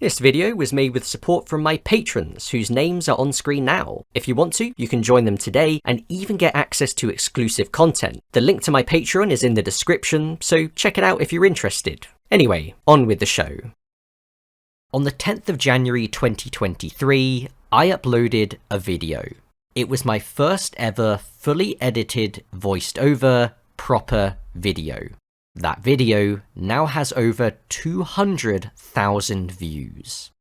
This video was made with support from my patrons, whose names are on screen now. If you want to, you can join them today and even get access to exclusive content. The link to my Patreon is in the description, so check it out if you're interested. Anyway, on with the show. On the 10th of January 2023, I uploaded a video. It was my first ever fully edited, voiced over, proper video. That video now has over 200,000 views.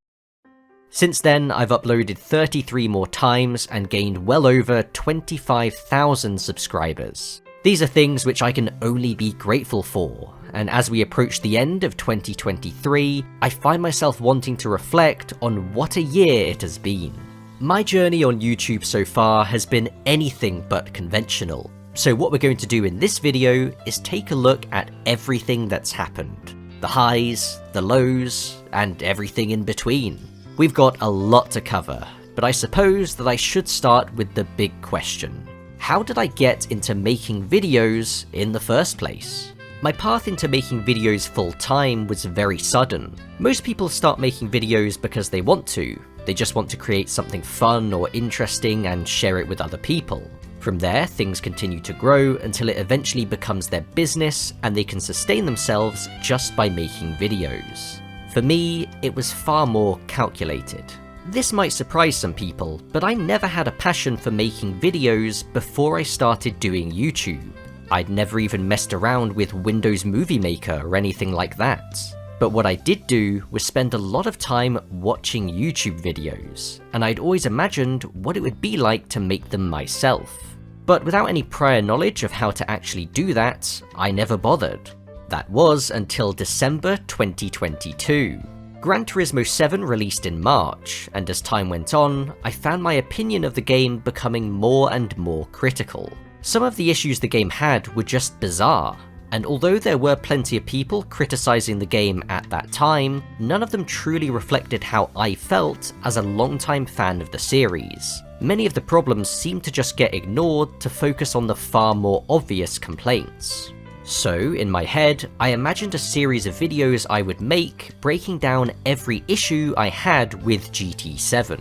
Since then, I've uploaded 33 more times and gained well over 25,000 subscribers. These are things which I can only be grateful for, and as we approach the end of 2023, I find myself wanting to reflect on what a year it has been. My journey on YouTube so far has been anything but conventional. So what we're going to do in this video is take a look at everything that's happened. The highs, the lows, and everything in between. We've got a lot to cover, but I suppose that I should start with the big question. How did I get into making videos in the first place? My path into making videos full-time was very sudden. Most people start making videos because they want to. They just want to create something fun or interesting and share it with other people. From there, things continue to grow until it eventually becomes their business and they can sustain themselves just by making videos. For me, it was far more calculated. This might surprise some people, but I never had a passion for making videos before I started doing YouTube. I'd never even messed around with Windows Movie Maker or anything like that. But what I did do was spend a lot of time watching YouTube videos, and I'd always imagined what it would be like to make them myself. But without any prior knowledge of how to actually do that, I never bothered. That was until December 2022. Gran Turismo 7 released in March, and as time went on, I found my opinion of the game becoming more and more critical. Some of the issues the game had were just bizarre, and although there were plenty of people criticizing the game at that time, none of them truly reflected how I felt as a longtime fan of the series. Many of the problems seemed to just get ignored to focus on the far more obvious complaints. So, in my head, I imagined a series of videos I would make breaking down every issue I had with GT7.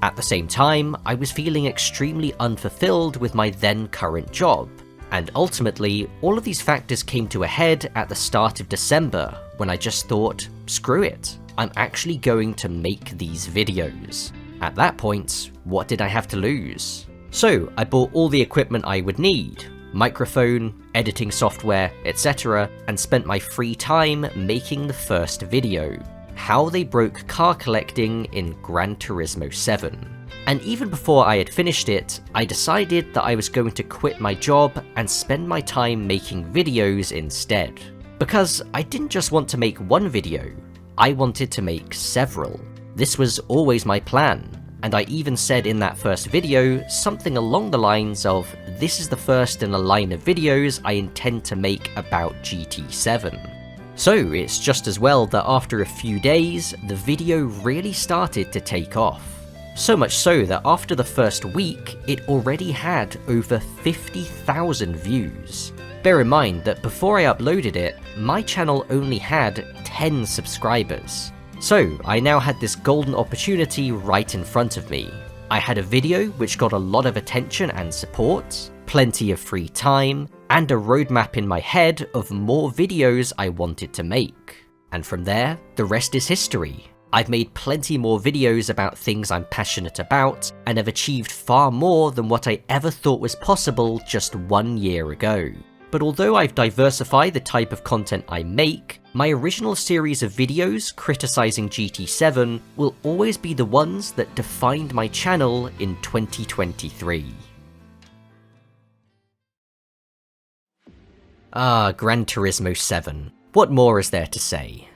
At the same time, I was feeling extremely unfulfilled with my then current job. And ultimately, all of these factors came to a head at the start of December, when I just thought, screw it, I'm actually going to make these videos. At that point, what did I have to lose? So I bought all the equipment I would need, microphone, editing software, etc., and spent my free time making the first video, how they broke car collecting in Gran Turismo 7. And even before I had finished it, I decided that I was going to quit my job and spend my time making videos instead. Because I didn't just want to make one video, I wanted to make several. This was always my plan, and I even said in that first video something along the lines of, this is the first in a line of videos I intend to make about GT7. So it's just as well that after a few days, the video really started to take off. So much so that after the first week, it already had over 50,000 views. Bear in mind that before I uploaded it, my channel only had 10 subscribers. So I now had this golden opportunity right in front of me. I had a video which got a lot of attention and support, plenty of free time, and a roadmap in my head of more videos I wanted to make. And from there, the rest is history. I've made plenty more videos about things I'm passionate about, and have achieved far more than what I ever thought was possible just 1 year ago. But although I've diversified the type of content I make, my original series of videos criticizing GT7 will always be the ones that defined my channel in 2023. Gran Turismo 7. What more is there to say?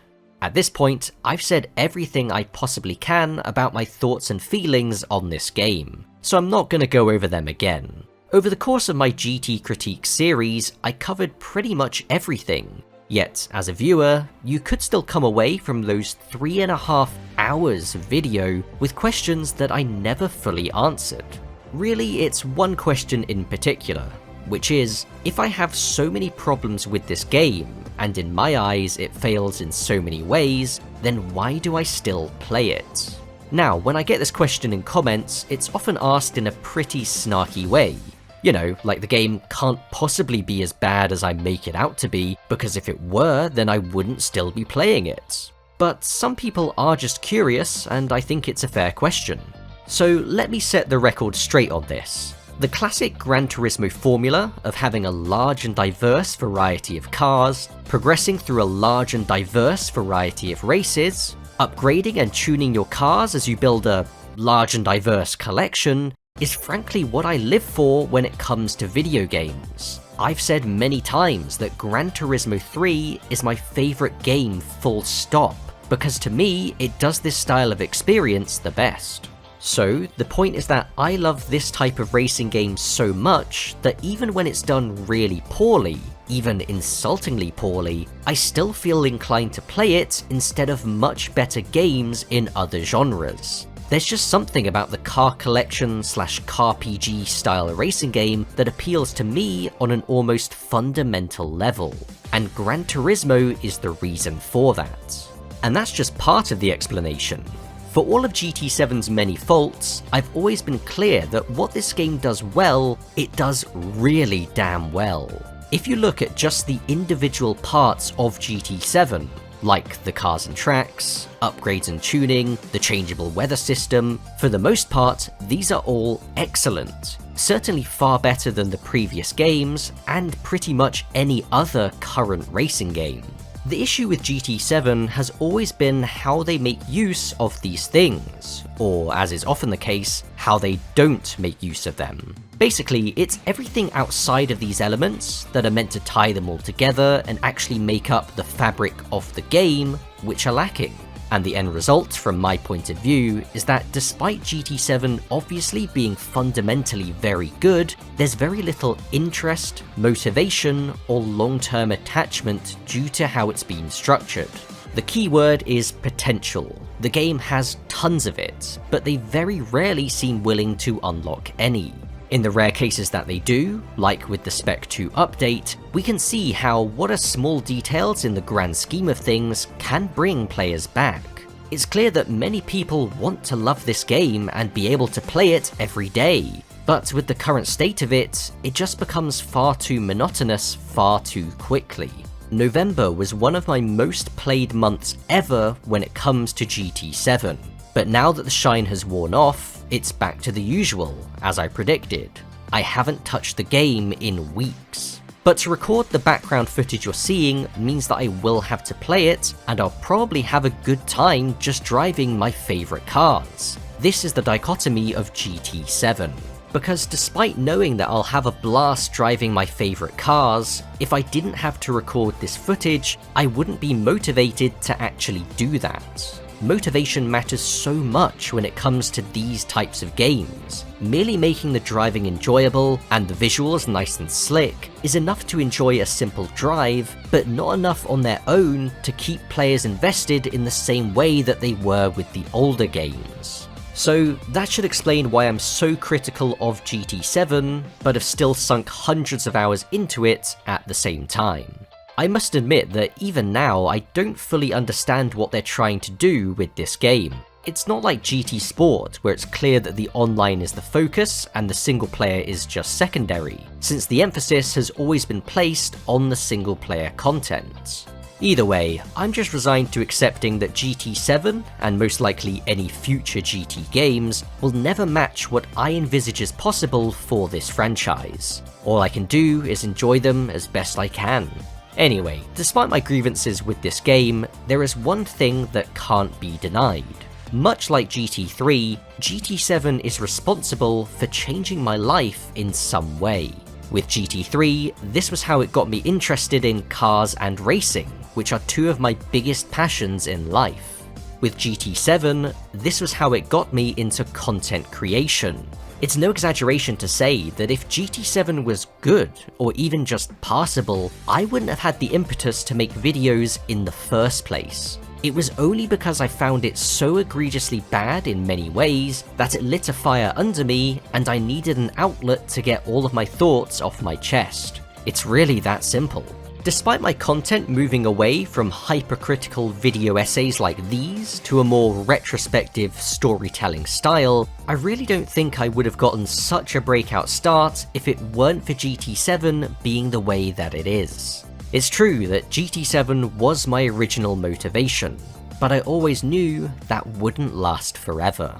At this point, I've said everything I possibly can about my thoughts and feelings on this game, so I'm not going to go over them again. Over the course of my GT Critique series, I covered pretty much everything. Yet, as a viewer, you could still come away from those 3.5 hours of video with questions that I never fully answered. Really, it's one question in particular, which is, if I have so many problems with this game, and in my eyes it fails in so many ways, then why do I still play it? Now, when I get this question in comments, it's often asked in a pretty snarky way. You know, like the game can't possibly be as bad as I make it out to be, because if it were, then I wouldn't still be playing it. But some people are just curious, and I think it's a fair question. So let me set the record straight on this. The classic Gran Turismo formula of having a large and diverse variety of cars, progressing through a large and diverse variety of races, upgrading and tuning your cars as you build a large and diverse collection, is frankly what I live for when it comes to video games. I've said many times that Gran Turismo 3 is my favourite game full stop, because to me it does this style of experience the best. So the point is that I love this type of racing game so much that even when it's done really poorly, even insultingly poorly, I still feel inclined to play it instead of much better games in other genres. There's just something about the car collection / car PG style racing game that appeals to me on an almost fundamental level, and Gran Turismo is the reason for that. And that's just part of the explanation. For all of GT7's many faults, I've always been clear that what this game does well, it does really damn well. If you look at just the individual parts of GT7, like the cars and tracks, upgrades and tuning, the changeable weather system, for the most part, these are all excellent. Certainly far better than the previous games, and pretty much any other current racing game. The issue with GT7 has always been how they make use of these things, or as is often the case, how they don't make use of them. Basically, it's everything outside of these elements that are meant to tie them all together and actually make up the fabric of the game, which are lacking. And the end result, from my point of view, is that despite GT7 obviously being fundamentally very good, there's very little interest, motivation, or long-term attachment due to how it's been structured. The key word is potential. The game has tons of it, but they very rarely seem willing to unlock any. In the rare cases that they do, like with the Spec 2 update, we can see how what are small details in the grand scheme of things can bring players back. It's clear that many people want to love this game and be able to play it every day, but with the current state of it, it just becomes far too monotonous far too quickly. November was one of my most played months ever when it comes to GT7, but now that the shine has worn off, it's back to the usual, as I predicted. I haven't touched the game in weeks. But to record the background footage you're seeing means that I will have to play it, and I'll probably have a good time just driving my favourite cars. This is the dichotomy of GT7. Because despite knowing that I'll have a blast driving my favourite cars, if I didn't have to record this footage, I wouldn't be motivated to actually do that. Motivation matters so much when it comes to these types of games. Merely making the driving enjoyable and the visuals nice and slick is enough to enjoy a simple drive, but not enough on their own to keep players invested in the same way that they were with the older games. So that should explain why I'm so critical of GT7, but have still sunk hundreds of hours into it at the same time. I must admit that even now I don't fully understand what they're trying to do with this game. It's not like GT Sport, where it's clear that the online is the focus and the single player is just secondary, since the emphasis has always been placed on the single player content. Either way, I'm just resigned to accepting that GT7, and most likely any future GT games, will never match what I envisage as possible for this franchise. All I can do is enjoy them as best I can. Anyway, despite my grievances with this game, there is one thing that can't be denied. Much like GT3, GT7 is responsible for changing my life in some way. With GT3, this was how it got me interested in cars and racing, which are two of my biggest passions in life. With GT7, this was how it got me into content creation. It's no exaggeration to say that if GT7 was good, or even just passable, I wouldn't have had the impetus to make videos in the first place. It was only because I found it so egregiously bad in many ways that it lit a fire under me and I needed an outlet to get all of my thoughts off my chest. It's really that simple. Despite my content moving away from hypercritical video essays like these to a more retrospective storytelling style, I really don't think I would have gotten such a breakout start if it weren't for GT7 being the way that it is. It's true that GT7 was my original motivation, but I always knew that wouldn't last forever.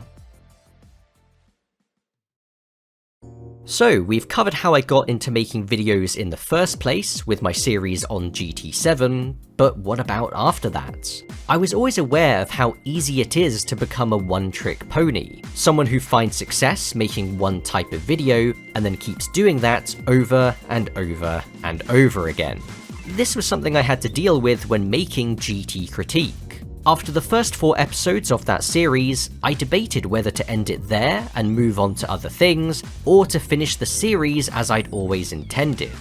So, we've covered how I got into making videos in the first place with my series on GT7, but what about after that? I was always aware of how easy it is to become a one-trick pony, someone who finds success making one type of video and then keeps doing that over and over and over again. This was something I had to deal with when making GT Critique. After the first 4 episodes of that series, I debated whether to end it there and move on to other things, or to finish the series as I'd always intended.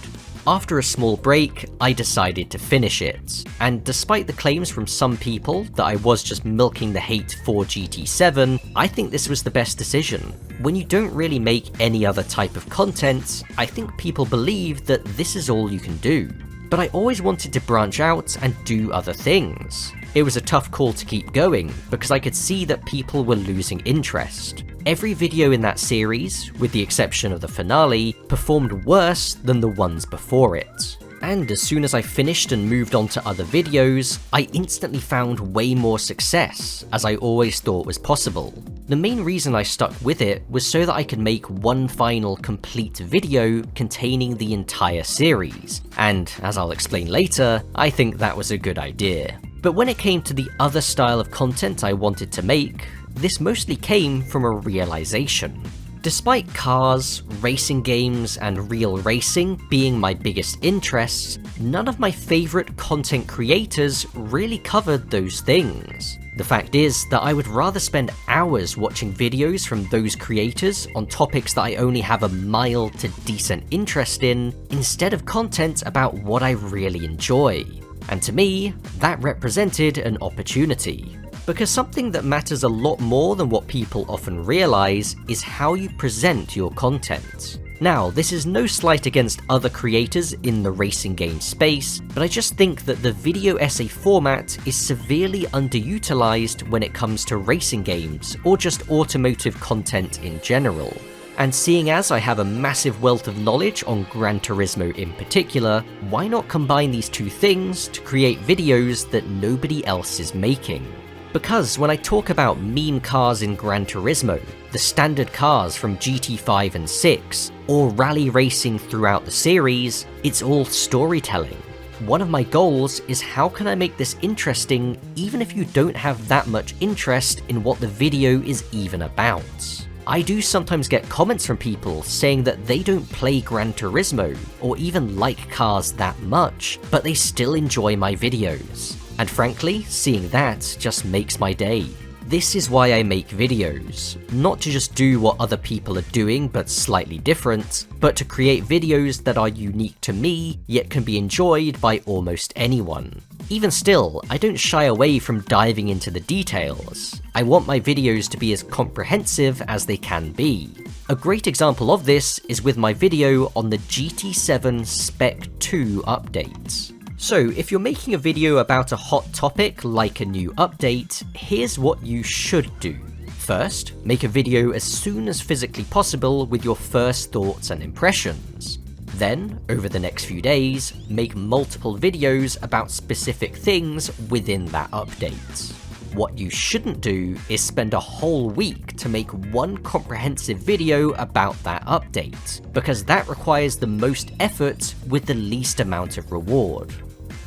After a small break, I decided to finish it, and despite the claims from some people that I was just milking the hate for GT7, I think this was the best decision. When you don't really make any other type of content, I think people believe that this is all you can do. But I always wanted to branch out and do other things. It was a tough call to keep going, because I could see that people were losing interest. Every video in that series, with the exception of the finale, performed worse than the ones before it. And as soon as I finished and moved on to other videos, I instantly found way more success, as I always thought was possible. The main reason I stuck with it was so that I could make one final complete video containing the entire series, and as I'll explain later, I think that was a good idea. But when it came to the other style of content I wanted to make, this mostly came from a realization. Despite cars, racing games, and real racing being my biggest interests, none of my favourite content creators really covered those things. The fact is that I would rather spend hours watching videos from those creators on topics that I only have a mild to decent interest in, instead of content about what I really enjoy. And to me, that represented an opportunity. Because something that matters a lot more than what people often realise is how you present your content. Now, this is no slight against other creators in the racing game space, but I just think that the video essay format is severely underutilised when it comes to racing games, or just automotive content in general. And seeing as I have a massive wealth of knowledge on Gran Turismo in particular, why not combine these two things to create videos that nobody else is making? Because when I talk about meme cars in Gran Turismo, the standard cars from GT5 and 6, or rally racing throughout the series, it's all storytelling. One of my goals is how can I make this interesting even if you don't have that much interest in what the video is even about. I do sometimes get comments from people saying that they don't play Gran Turismo or even like cars that much, but they still enjoy my videos. And frankly, seeing that just makes my day. This is why I make videos, not to just do what other people are doing but slightly different, but to create videos that are unique to me, yet can be enjoyed by almost anyone. Even still, I don't shy away from diving into the details. I want my videos to be as comprehensive as they can be. A great example of this is with my video on the GT7 Spec 2 update. So, if you're making a video about a hot topic like a new update, here's what you should do. First, make a video as soon as physically possible with your first thoughts and impressions. Then, over the next few days, make multiple videos about specific things within that update. What you shouldn't do is spend a whole week to make one comprehensive video about that update, because that requires the most effort with the least amount of reward.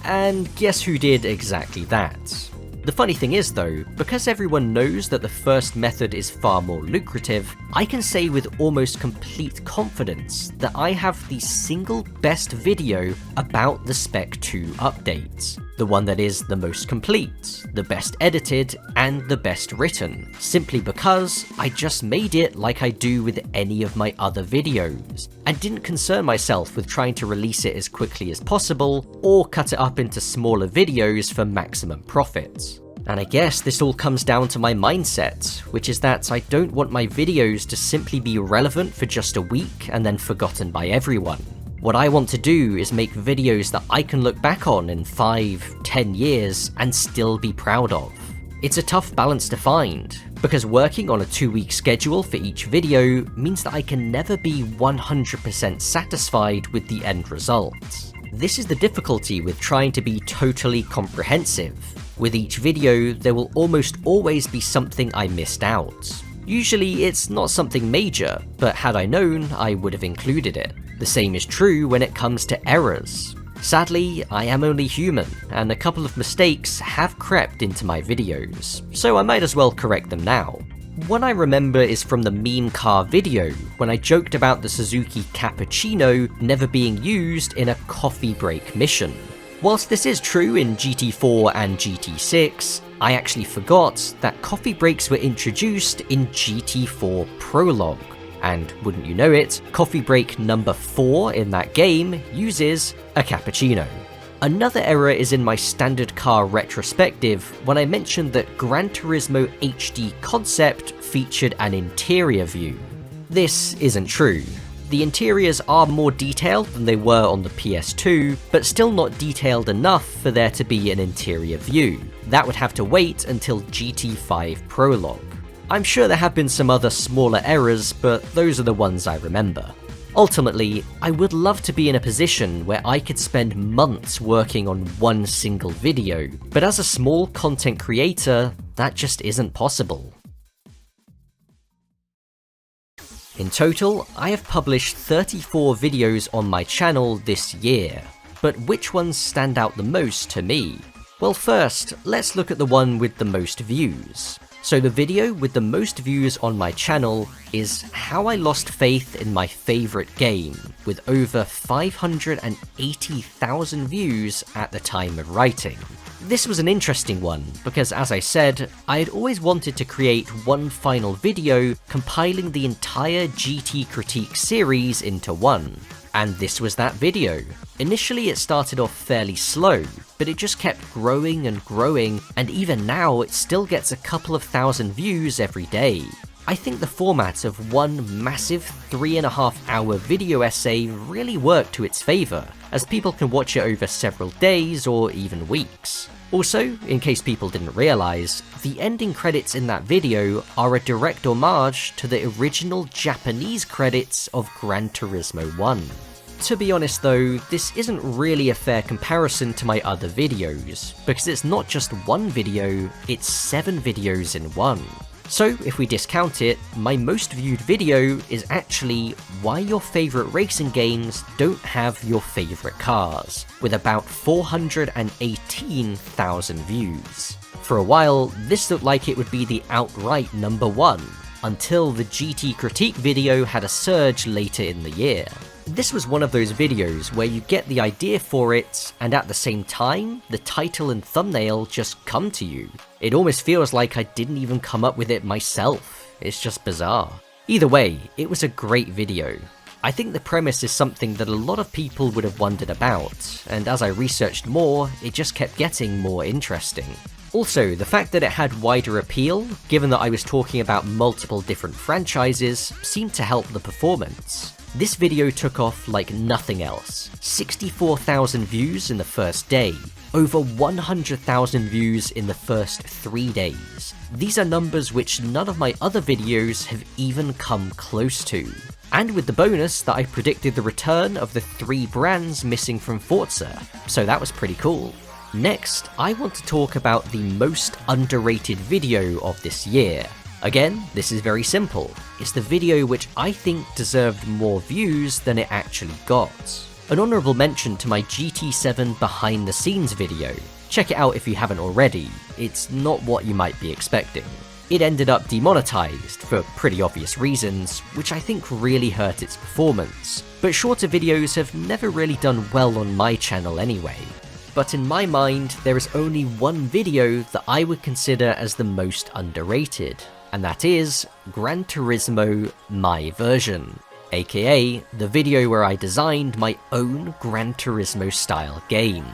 And guess who did exactly that? The funny thing is though, because everyone knows that the first method is far more lucrative, I can say with almost complete confidence that I have the single best video about the Spec 2 update. The one that is the most complete, the best edited, and the best written, simply because I just made it like I do with any of my other videos, and didn't concern myself with trying to release it as quickly as possible, or cut it up into smaller videos for maximum profit. And I guess this all comes down to my mindset, which is that I don't want my videos to simply be relevant for just a week and then forgotten by everyone. What I want to do is make videos that I can look back on in 5, 10 years and still be proud of. It's a tough balance to find, because working on a 2-week schedule for each video means that I can never be 100% satisfied with the end result. This is the difficulty with trying to be totally comprehensive. With each video, there will almost always be something I missed out. Usually it's not something major, but had I known, I would have included it. The same is true when it comes to errors. Sadly, I am only human, and a couple of mistakes have crept into my videos, so I might as well correct them now. One I remember is from the meme car video, when I joked about the Suzuki Cappuccino never being used in a coffee break mission. Whilst this is true in GT4 and GT6, I actually forgot that coffee breaks were introduced in GT4 Prologue. And wouldn't you know it, coffee break number 4 in that game uses a cappuccino. Another error is in my standard car retrospective when I mentioned that Gran Turismo HD Concept featured an interior view. This isn't true. The interiors are more detailed than they were on the PS2, but still not detailed enough for there to be an interior view. That would have to wait until GT5 Prologue. I'm sure there have been some other smaller errors, but those are the ones I remember. Ultimately, I would love to be in a position where I could spend months working on one single video, but as a small content creator, that just isn't possible. In total, I have published 34 videos on my channel this year, but which ones stand out the most to me? Well, first, let's look at the one with the most views. So the video with the most views on my channel is How I Lost Faith in My Favourite Game, with over 580,000 views at the time of writing. This was an interesting one, because as I said, I had always wanted to create one final video compiling the entire GT Critique series into one. And this was that video. Initially it started off fairly slow, but it just kept growing and growing, and even now it still gets a couple of thousand views every day. I think the format of one massive 3.5 hour video essay really worked to its favour, as people can watch it over several days or even weeks. Also, in case people didn't realise, the ending credits in that video are a direct homage to the original Japanese credits of Gran Turismo 1. To be honest though, this isn't really a fair comparison to my other videos, because it's not just one video, it's 7 videos in one. So if we discount it, my most viewed video is actually why your favourite racing games don't have your favourite cars, with about 418,000 views. For a while, this looked like it would be the outright number 1, until the GT Critique video had a surge later in the year. This was one of those videos where you get the idea for it, and at the same time, the title and thumbnail just come to you. It almost feels like I didn't even come up with it myself. It's just bizarre. Either way, it was a great video. I think the premise is something that a lot of people would have wondered about, and as I researched more, it just kept getting more interesting. Also, the fact that it had wider appeal, given that I was talking about multiple different franchises, seemed to help the performance. This video took off like nothing else. 64,000 views in the first day, over 100,000 views in the first 3 days. These are numbers which none of my other videos have even come close to. And with the bonus that I predicted the return of the 3 brands missing from Forza, so that was pretty cool. Next, I want to talk about the most underrated video of this year. Again, this is very simple. It's the video which I think deserved more views than it actually got. An honourable mention to my GT7 behind the scenes video. Check it out if you haven't already, it's not what you might be expecting. It ended up demonetized for pretty obvious reasons, which I think really hurt its performance. But shorter videos have never really done well on my channel anyway. But in my mind, there is only one video that I would consider as the most underrated, and that is Gran Turismo My Version, aka the video where I designed my own Gran Turismo style game.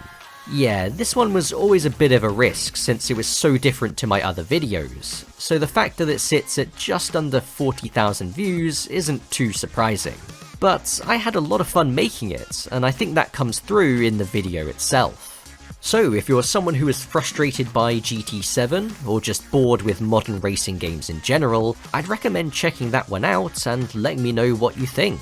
Yeah, this one was always a bit of a risk since it was so different to my other videos, so the fact that it sits at just under 40,000 views isn't too surprising. but I had a lot of fun making it, and I think that comes through in the video itself. So if you're someone who is frustrated by GT7, or just bored with modern racing games in general, I'd recommend checking that one out and letting me know what you think.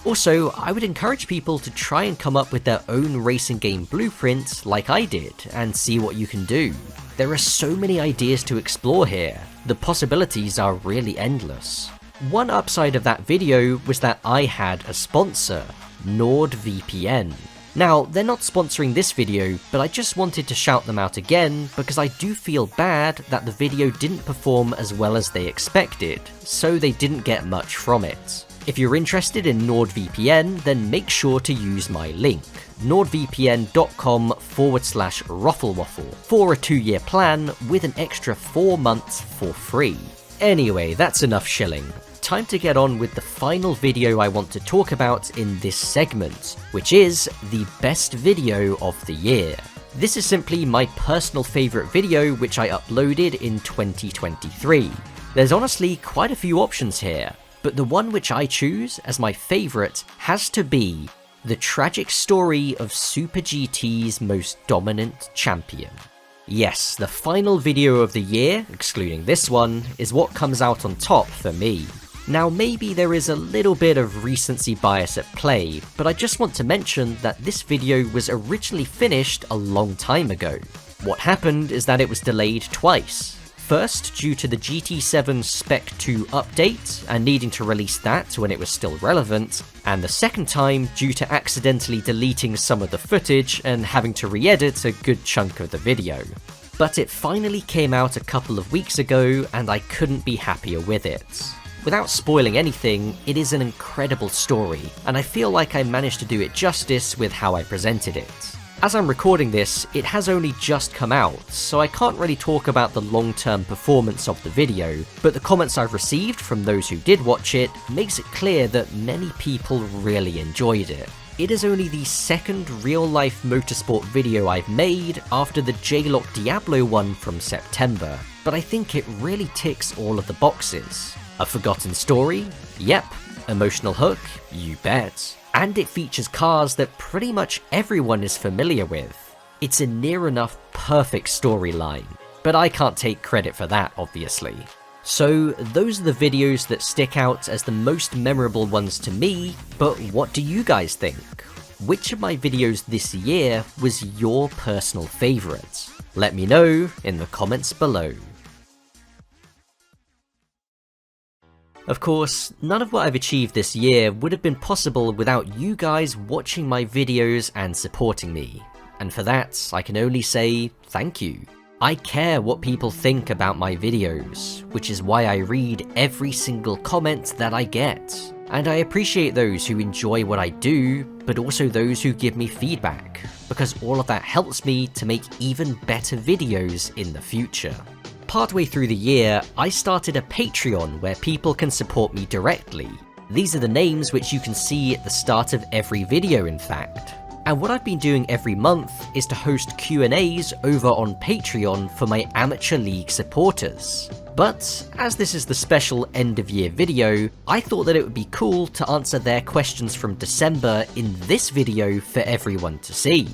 Also, I would encourage people to try and come up with their own racing game blueprint like I did, and see what you can do. There are so many ideas to explore here, the possibilities are really endless. One upside of that video was that I had a sponsor, NordVPN. Now, they're not sponsoring this video, but I just wanted to shout them out again because I do feel bad that the video didn't perform as well as they expected, so they didn't get much from it. If you're interested in NordVPN, then make sure to use my link, nordvpn.com/rufflewaffle, for a 2-year plan with an extra 4 months for free. Anyway, that's enough shilling. Time to get on with the final video I want to talk about in this segment, which is the best video of the year. This is simply my personal favourite video which I uploaded in 2023. There's honestly quite a few options here, but the one which I choose as my favourite has to be the tragic story of Super GT's most dominant champion. Yes, the final video of the year, excluding this one, is what comes out on top for me. Now maybe there is a little bit of recency bias at play, but I just want to mention that this video was originally finished a long time ago. What happened is that it was delayed twice. First, due to the GT7 Spec 2 update, and needing to release that when it was still relevant, and the second time due to accidentally deleting some of the footage and having to re-edit a good chunk of the video. But it finally came out a couple of weeks ago, and I couldn't be happier with it. Without spoiling anything, it is an incredible story, and I feel like I managed to do it justice with how I presented it. As I'm recording this, it has only just come out, so I can't really talk about the long-term performance of the video, but the comments I've received from those who did watch it makes it clear that many people really enjoyed it. It is only the second real-life motorsport video I've made after the J-Lock Diablo one from September, but I think it really ticks all of the boxes. A forgotten story? Yep. Emotional hook? You bet. And it features cars that pretty much everyone is familiar with. It's a near enough perfect storyline, but I can't take credit for that, obviously. So those are the videos that stick out as the most memorable ones to me, but what do you guys think? Which of my videos this year was your personal favourite? Let me know in the comments below. Of course, none of what I've achieved this year would have been possible without you guys watching my videos and supporting me, and for that, I can only say thank you. I care what people think about my videos, which is why I read every single comment that I get, and I appreciate those who enjoy what I do, but also those who give me feedback, because all of that helps me to make even better videos in the future. Partway through the year, I started a Patreon where people can support me directly. These are the names which you can see at the start of every video, in fact. And what I've been doing every month is to host Q&As over on Patreon for my Amateur League supporters. But, as this is the special end of year video, I thought that it would be cool to answer their questions from December in this video for everyone to see.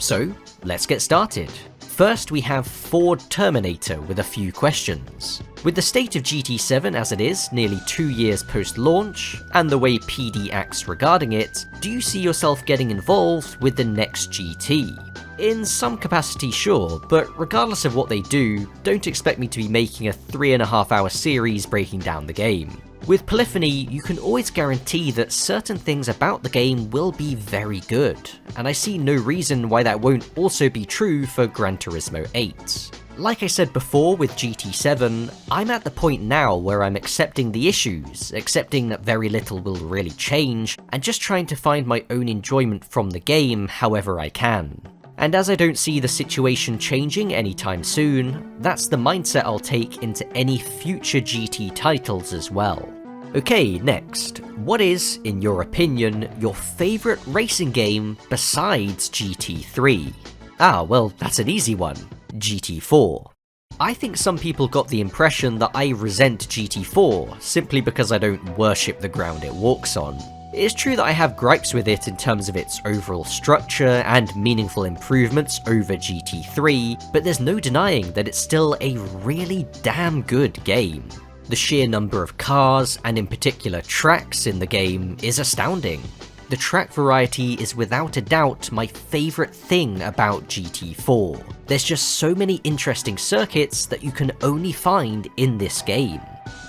So, let's get started. First, we have Ford Terminator with a few questions. With the state of GT7 as it is, nearly 2 years post-launch, and the way PD acts regarding it, do you see yourself getting involved with the next GT? In some capacity, sure, but regardless of what they do, don't expect me to be making a 3.5-hour series breaking down the game. With Polyphony, you can always guarantee that certain things about the game will be very good, and I see no reason why that won't also be true for Gran Turismo 8. Like I said before with GT7, I'm at the point now where I'm accepting the issues, accepting that very little will really change, and just trying to find my own enjoyment from the game however I can. And as I don't see the situation changing anytime soon, that's the mindset I'll take into any future GT titles as well. Okay, next. What is, in your opinion, your favourite racing game besides GT3? Ah, well, that's an easy one. GT4. I think some people got the impression that I resent GT4 simply because I don't worship the ground it walks on. It's true that I have gripes with it in terms of its overall structure and meaningful improvements over GT3, but there's no denying that it's still a really damn good game. The sheer number of cars, and in particular tracks in the game, is astounding. The track variety is without a doubt my favourite thing about GT4. There's just so many interesting circuits that you can only find in this game.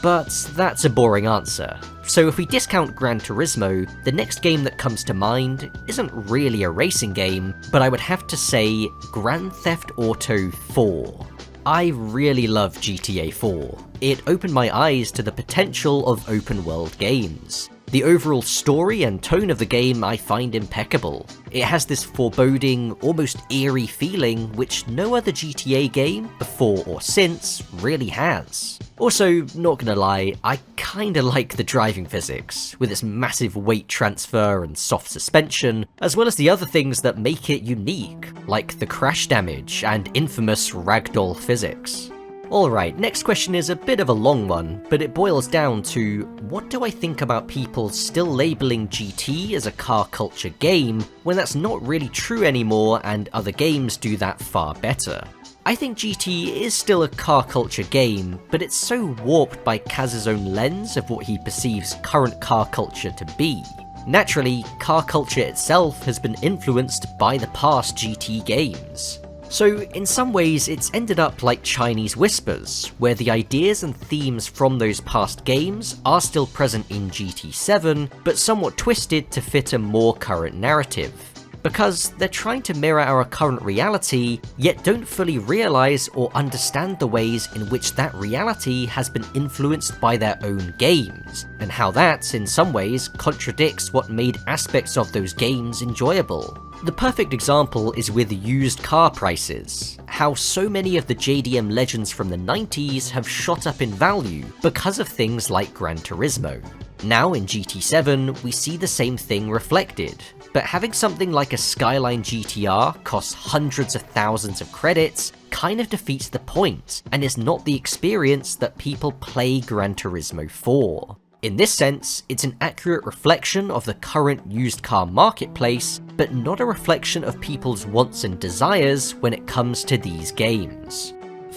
But that's a boring answer. So if we discount Gran Turismo, the next game that comes to mind isn't really a racing game, but I would have to say Grand Theft Auto 4. I really love GTA 4. It opened my eyes to the potential of open world games. The overall story and tone of the game I find impeccable. It has this foreboding, almost eerie feeling which no other GTA game, before or since, really has. Also, not gonna lie, I kinda like the driving physics, with its massive weight transfer and soft suspension, as well as the other things that make it unique, like the crash damage and infamous ragdoll physics. Alright, next question is a bit of a long one, but it boils down to, what do I think about people still labeling GT as a car culture game, when that's not really true anymore and other games do that far better? I think GT is still a car culture game, but it's so warped by Kaz's own lens of what he perceives current car culture to be. Naturally, car culture itself has been influenced by the past GT games. So in some ways it's ended up like Chinese whispers, where the ideas and themes from those past games are still present in GT7, but somewhat twisted to fit a more current narrative. Because they're trying to mirror our current reality, yet don't fully realise or understand the ways in which that reality has been influenced by their own games, and how that, in some ways, contradicts what made aspects of those games enjoyable. The perfect example is with used car prices. How so many of the JDM legends from the 90s have shot up in value because of things like Gran Turismo. Now in GT7, we see the same thing reflected, but having something like a Skyline GTR cost hundreds of thousands of credits kind of defeats the point, and is not the experience that people play Gran Turismo for. In this sense, it's an accurate reflection of the current used car marketplace, but not a reflection of people's wants and desires when it comes to these games.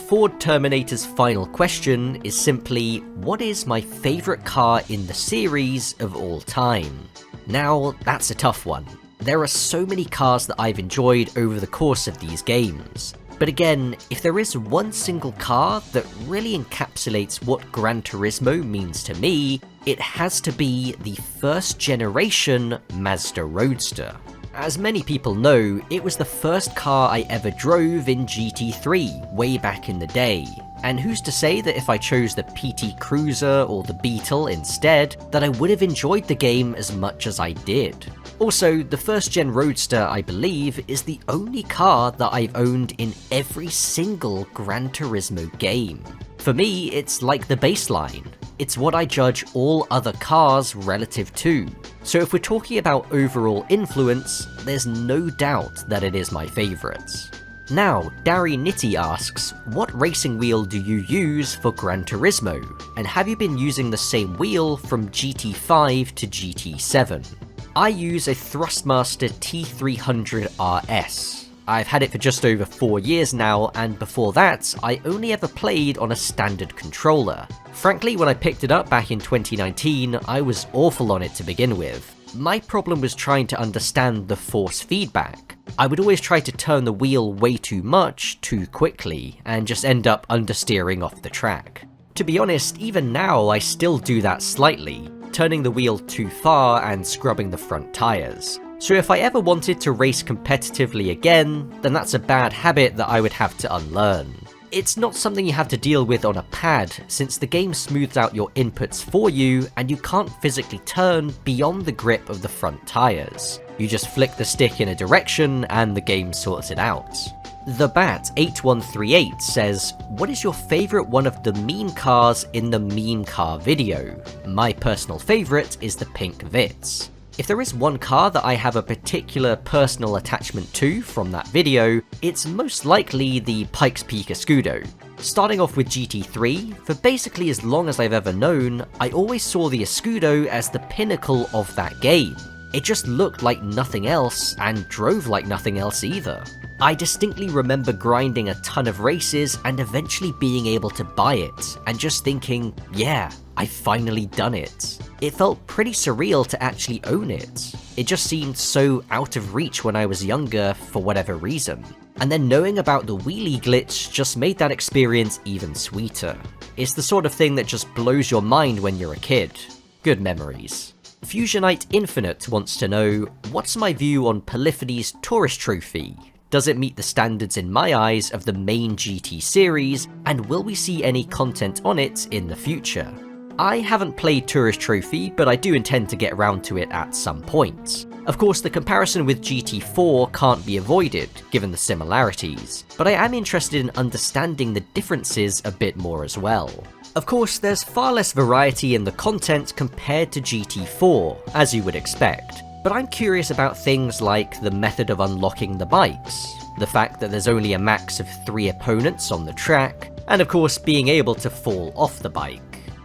Ford Terminator's final question is simply, what is my favourite car in the series of all time? Now, that's a tough one. There are so many cars that I've enjoyed over the course of these games. But again, if there is one single car that really encapsulates what Gran Turismo means to me, it has to be the first generation Mazda Roadster. As many people know, it was the first car I ever drove in GT3 way back in the day, and who's to say that if I chose the PT Cruiser or the Beetle instead, that I would have enjoyed the game as much as I did. Also, the first gen Roadster, I believe, is the only car that I've owned in every single Gran Turismo game. For me, it's like the baseline. It's what I judge all other cars relative to. So if we're talking about overall influence, there's no doubt that it is my favourite. Now, Dari Nitti asks, what racing wheel do you use for Gran Turismo? And have you been using the same wheel from GT5 to GT7? I use a Thrustmaster T300 RS. I've had it for just over 4 years now, and before that, I only ever played on a standard controller. Frankly, when I picked it up back in 2019, I was awful on it to begin with. My problem was trying to understand the force feedback. I would always try to turn the wheel way too much, too quickly, and just end up understeering off the track. To be honest, even now I still do that slightly, turning the wheel too far and scrubbing the front tyres. So if I ever wanted to race competitively again, then that's a bad habit that I would have to unlearn. It's not something you have to deal with on a pad, since the game smooths out your inputs for you and you can't physically turn beyond the grip of the front tyres. You just flick the stick in a direction and the game sorts it out. The Bat 8138 says, what is your favourite one of the meme cars in the meme car video? My personal favourite is the pink Vitz. If there is one car that I have a particular personal attachment to from that video, it's most likely the Pikes Peak Escudo. Starting off with GT3, for basically as long as I've ever known, I always saw the Escudo as the pinnacle of that game. It just looked like nothing else, and drove like nothing else either. I distinctly remember grinding a ton of races and eventually being able to buy it, and just thinking, yeah, I've finally done it. It felt pretty surreal to actually own it. It just seemed so out of reach when I was younger for whatever reason. And then knowing about the wheelie glitch just made that experience even sweeter. It's the sort of thing that just blows your mind when you're a kid. Good memories. Fusionite Infinite wants to know, what's my view on Polyphony's Tourist Trophy? Does it meet the standards in my eyes of the main GT series, and will we see any content on it in the future? I haven't played Tourist Trophy, but I do intend to get around to it at some point. Of course, the comparison with GT4 can't be avoided, given the similarities, but I am interested in understanding the differences a bit more as well. Of course, there's far less variety in the content compared to GT4, as you would expect, but I'm curious about things like the method of unlocking the bikes, the fact that there's only a max of 3 opponents on the track, and of course being able to fall off the bike.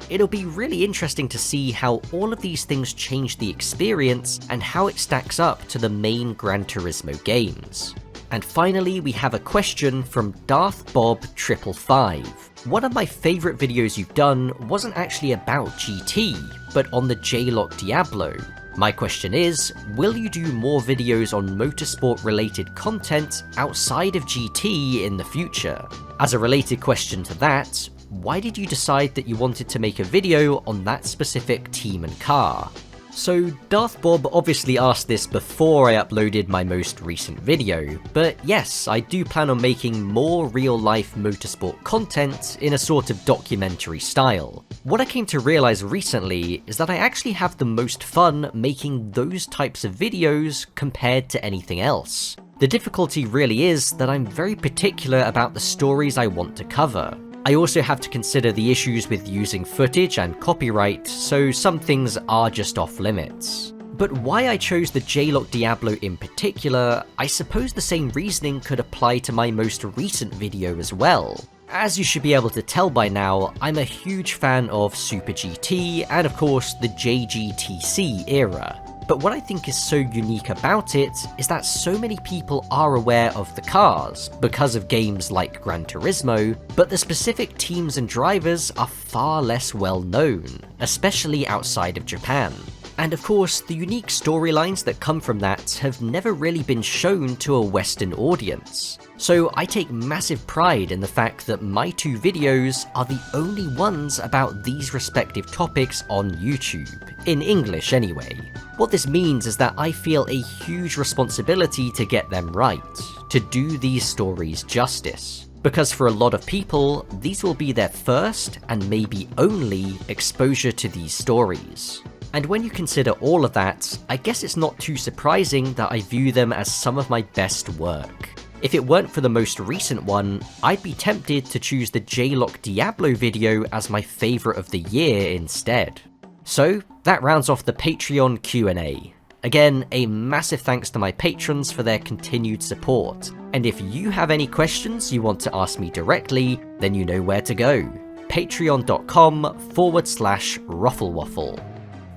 It'll be really interesting to see how all of these things change the experience and how it stacks up to the main Gran Turismo games. And finally, we have a question from Darth Bob 555. One of my favourite videos you've done wasn't actually about GT, but on the J-Lock Diablo. My question is, will you do more videos on motorsport related content outside of GT in the future? As a related question to that, why did you decide that you wanted to make a video on that specific team and car? So Darth Bob obviously asked this before I uploaded my most recent video, but yes, I do plan on making more real-life motorsport content in a sort of documentary style. What I came to realize recently is that I actually have the most fun making those types of videos compared to anything else. The difficulty really is that I'm very particular about the stories I want to cover. I also have to consider the issues with using footage and copyright, so some things are just off limits. But why I chose the J-Lock Diablo in particular, I suppose the same reasoning could apply to my most recent video as well. As you should be able to tell by now, I'm a huge fan of Super GT and of course the JGTC era. But what I think is so unique about it is that so many people are aware of the cars because of games like Gran Turismo, but the specific teams and drivers are far less well known, especially outside of Japan. And of course, the unique storylines that come from that have never really been shown to a Western audience. So I take massive pride in the fact that my 2 videos are the only ones about these respective topics on YouTube, in English anyway. What this means is that I feel a huge responsibility to get them right, to do these stories justice. Because for a lot of people, these will be their first and maybe only exposure to these stories. And when you consider all of that, I guess it's not too surprising that I view them as some of my best work. If it weren't for the most recent one, I'd be tempted to choose the J-Lock Diablo video as my favourite of the year instead. So, that rounds off the Patreon Q&A. Again, a massive thanks to my patrons for their continued support, and if you have any questions you want to ask me directly, then you know where to go. patreon.com/rufflewaffle.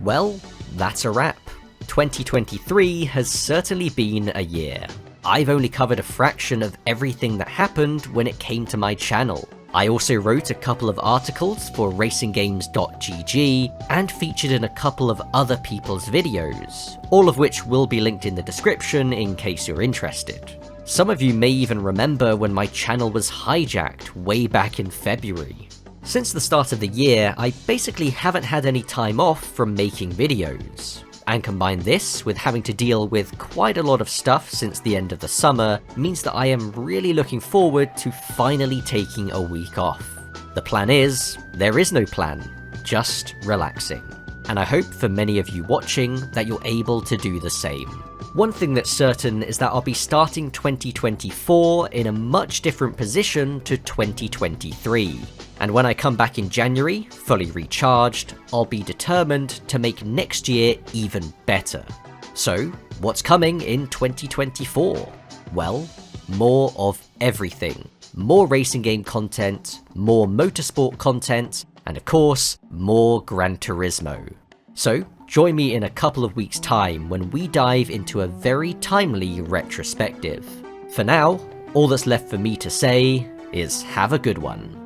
Well, that's a wrap. 2023 has certainly been a year. I've only covered a fraction of everything that happened when it came to my channel. I also wrote a couple of articles for racinggames.gg and featured in a couple of other people's videos, all of which will be linked in the description in case you're interested. Some of you may even remember when my channel was hijacked way back in February. Since the start of the year, I basically haven't had any time off from making videos. And combine this with having to deal with quite a lot of stuff since the end of the summer means that I am really looking forward to finally taking a week off. The plan is, there is no plan, just relaxing. And I hope for many of you watching that you're able to do the same. One thing that's certain is that I'll be starting 2024 in a much different position to 2023. And when I come back in January, fully recharged, I'll be determined to make next year even better. So, what's coming in 2024? Well, more of everything. more racing game content, more motorsport content, and of course, more Gran Turismo. So, join me in a couple of weeks' time when we dive into a very timely retrospective. For now, all that's left for me to say is have a good one.